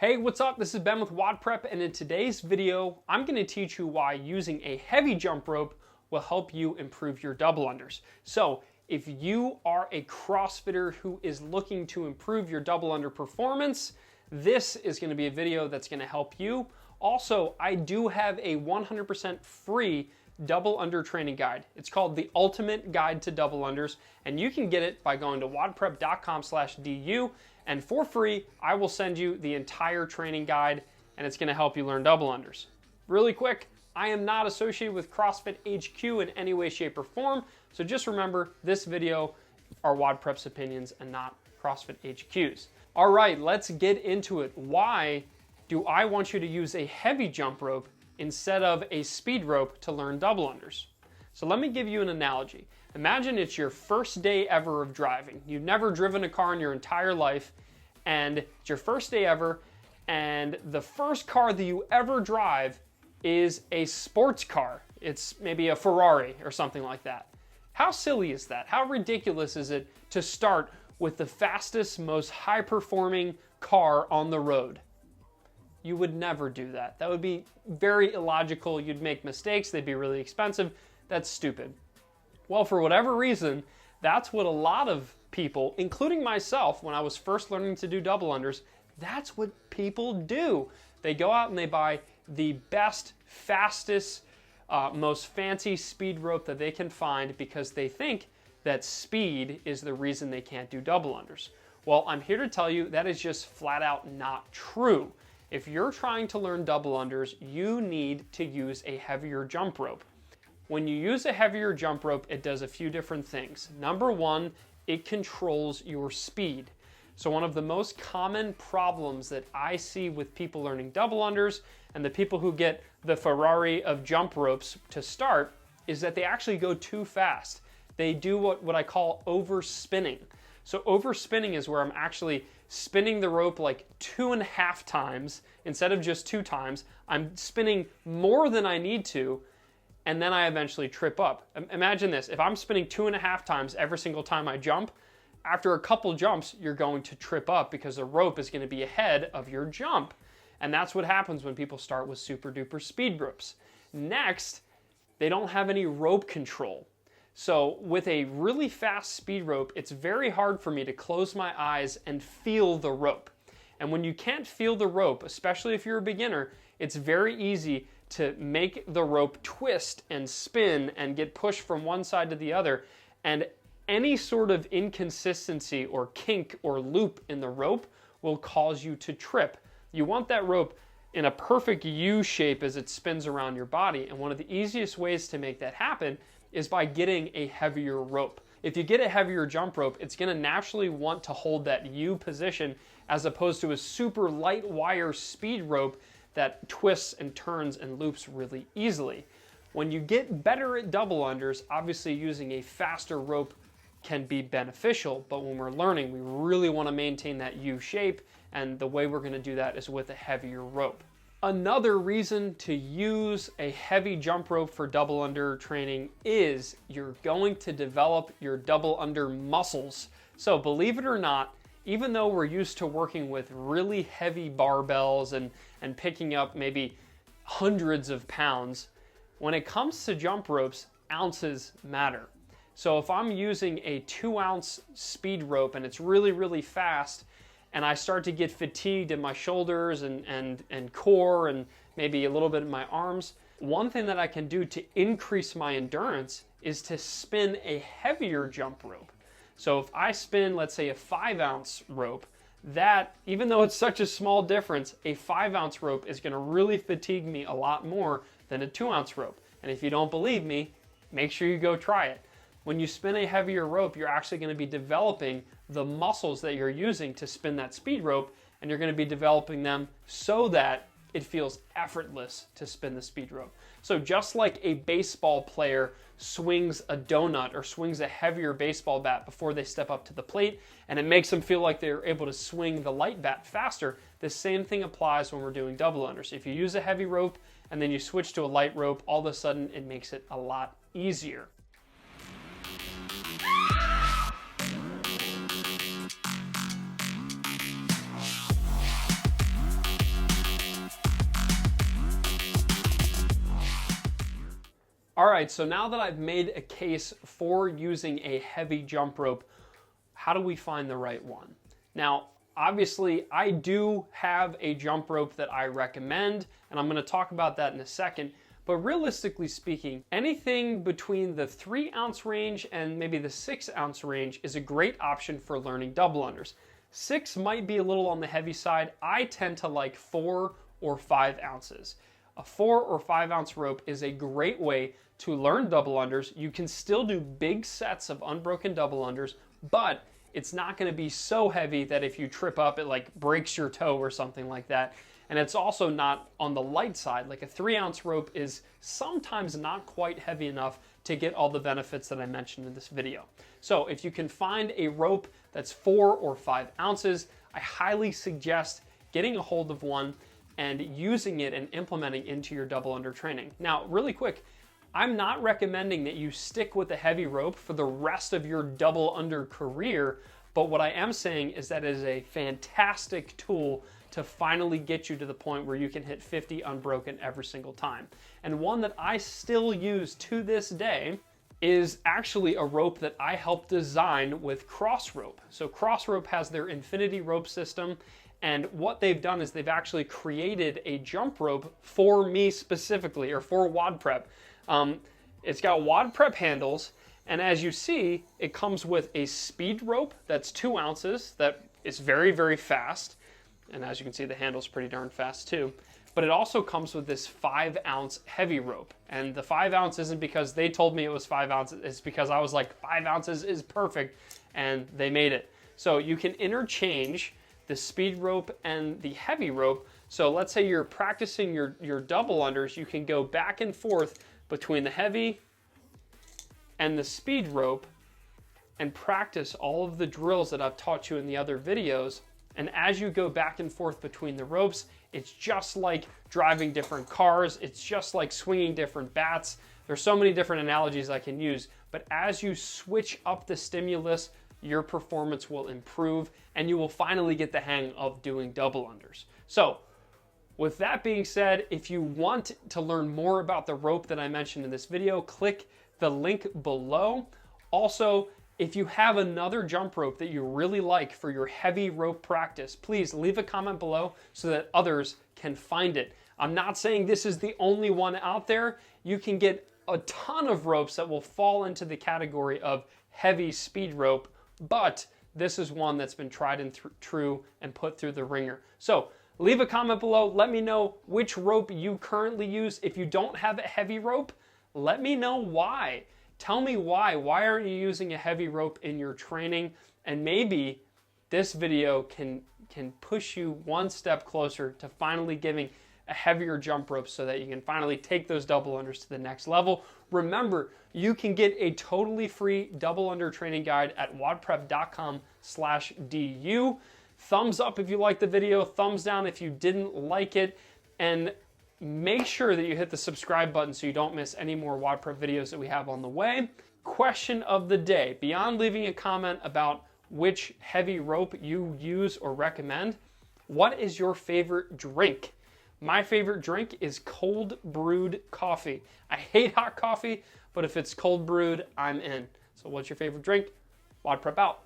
Hey, what's up? This is Ben with WODprep, and in today's video, I'm going to teach you why using a heavy jump rope will help you improve your double unders. So, if you are a CrossFitter who is looking to improve your double under performance, this is going to be a video that's going to help you. Also, I do have a 100% free double under training guide. It's called the Ultimate Guide to Double Unders, and you can get it by going to wodprep.com/du, and for free, I will send you the entire training guide, and it's gonna help you learn double unders. Really quick, I am not associated with CrossFit HQ in any way, shape, or form, so just remember, this video are WODprep's opinions and not CrossFit HQ's. All right, let's get into it. Why do I want you to use a heavy jump rope instead of a speed rope to learn double unders? So let me give you an analogy. Imagine it's your first day ever of driving. You've never driven a car in your entire life, and it's your first day ever, and the first car that you ever drive is a sports car. It's maybe a Ferrari or something like that. How silly is that? How ridiculous is it to start with the fastest, most high-performing car on the road? You would never do that. That would be very illogical. You'd make mistakes. They'd be really expensive. That's stupid. Well, for whatever reason, that's what a lot of people, including myself, when I was first learning to do double unders, that's what people do. They go out and they buy the best, fastest, most fancy speed rope that they can find because they think that speed is the reason they can't do double unders. Well, I'm here to tell you that is just flat out not true. If you're trying to learn double unders, you need to use a heavier jump rope. When you use a heavier jump rope, it does a few different things. Number one, it controls your speed. So one of the most common problems that I see with people learning double unders and the people who get the Ferrari of jump ropes to start is that they actually go too fast. They do what I call overspinning. So overspinning is where I'm actually spinning the rope like 2.5 times instead of just 2 times. I'm spinning more than I need to, and then I eventually trip up. Imagine this, if I'm spinning 2.5 times every single time I jump, after a couple jumps, you're going to trip up because the rope is going to be ahead of your jump. And that's what happens when people start with super duper speed ropes. Next, they don't have any rope control. So with a really fast speed rope, it's very hard for me to close my eyes and feel the rope. And when you can't feel the rope, especially if you're a beginner, it's very easy to make the rope twist and spin and get pushed from one side to the other. And any sort of inconsistency or kink or loop in the rope will cause you to trip. You want that rope in a perfect U shape as it spins around your body. And one of the easiest ways to make that happen is by getting a heavier rope. If you get a heavier jump rope, it's gonna naturally want to hold that U position as opposed to a super light wire speed rope that twists and turns and loops really easily. When you get better at double unders, obviously using a faster rope can be beneficial, but when we're learning, we really wanna maintain that U shape, and the way we're gonna do that is with a heavier rope. Another reason to use a heavy jump rope for double under training is you're going to develop your double under muscles. So believe it or not, even though we're used to working with really heavy barbells and picking up maybe hundreds of pounds, when it comes to jump ropes, ounces matter. So if I'm using a 2-ounce speed rope and it's really, really fast, and I start to get fatigued in my shoulders and core and maybe a little bit in my arms, one thing that I can do to increase my endurance is to spin a heavier jump rope. So if I spin, let's say, a 5-ounce rope, that, even though it's such a small difference, a 5-ounce rope is gonna really fatigue me a lot more than a 2-ounce rope. And if you don't believe me, make sure you go try it. When you spin a heavier rope, you're actually gonna be developing the muscles that you're using to spin that speed rope, and you're gonna be developing them so that it feels effortless to spin the speed rope. So just like a baseball player swings a donut or swings a heavier baseball bat before they step up to the plate, and it makes them feel like they're able to swing the light bat faster, the same thing applies when we're doing double unders. If you use a heavy rope and then you switch to a light rope, all of a sudden it makes it a lot easier. All right, so now that I've made a case for using a heavy jump rope, how do we find the right one? Now, obviously, I do have a jump rope that I recommend, and I'm gonna talk about that in a second. But realistically speaking, anything between the 3-ounce range and maybe the 6-ounce range is a great option for learning double unders. 6 might be a little on the heavy side. I tend to like 4 or 5 ounces. A 4 or 5 ounce rope is a great way to learn double unders. You can still do big sets of unbroken double unders, but it's not going to be so heavy that if you trip up, it like breaks your toe or something like that. And it's also not on the light side. Like a 3-ounce rope is sometimes not quite heavy enough to get all the benefits that I mentioned in this video. So if you can find a rope that's 4 or 5 ounces, I highly suggest getting a hold of one and using it and implementing into your double under training. Now, really quick, I'm not recommending that you stick with a heavy rope for the rest of your double under career, but what I am saying is that it is a fantastic tool to finally get you to the point where you can hit 50 unbroken every single time. And one that I still use to this day is actually a rope that I helped design with Crossrope. So Crossrope has their infinity rope system, and what they've done is they've actually created a jump rope for me specifically, or for WODprep. It's got WODprep handles, and as you see, it comes with a speed rope that's 2 ounces that is very, very fast. And as you can see, the handle's pretty darn fast too. But it also comes with this 5-ounce heavy rope. And the 5 ounce isn't because they told me it was 5 ounces, it's because I was like, 5 ounces is perfect, and they made it. So you can interchange the speed rope and the heavy rope. So let's say you're practicing your double unders, you can go back and forth between the heavy and the speed rope and practice all of the drills that I've taught you in the other videos. And as you go back and forth between the ropes, it's just like driving different cars. It's just like swinging different bats. There's so many different analogies I can use, but as you switch up the stimulus, your performance will improve and you will finally get the hang of doing double unders. So with that being said, if you want to learn more about the rope that I mentioned in this video, click the link below. Also, if you have another jump rope that you really like for your heavy rope practice, please leave a comment below so that others can find it. I'm not saying this is the only one out there. You can get a ton of ropes that will fall into the category of heavy speed rope, but this is one that's been tried and true and put through the ringer. So leave a comment below. Let me know which rope you currently use. If you don't have a heavy rope, let me know why. Tell me why. Why aren't you using a heavy rope in your training? And maybe this video can push you one step closer to finally giving a heavier jump rope so that you can finally take those double unders to the next level. Remember, you can get a totally free double under training guide at wodprep.com/du. Thumbs up if you liked the video, thumbs down if you didn't like it, and make sure that you hit the subscribe button so you don't miss any more WODprep videos that we have on the way. Question of the day. Beyond leaving a comment about which heavy rope you use or recommend, what is your favorite drink? My favorite drink is cold brewed coffee. I hate hot coffee, but if it's cold brewed, I'm in. So what's your favorite drink? WODprep out.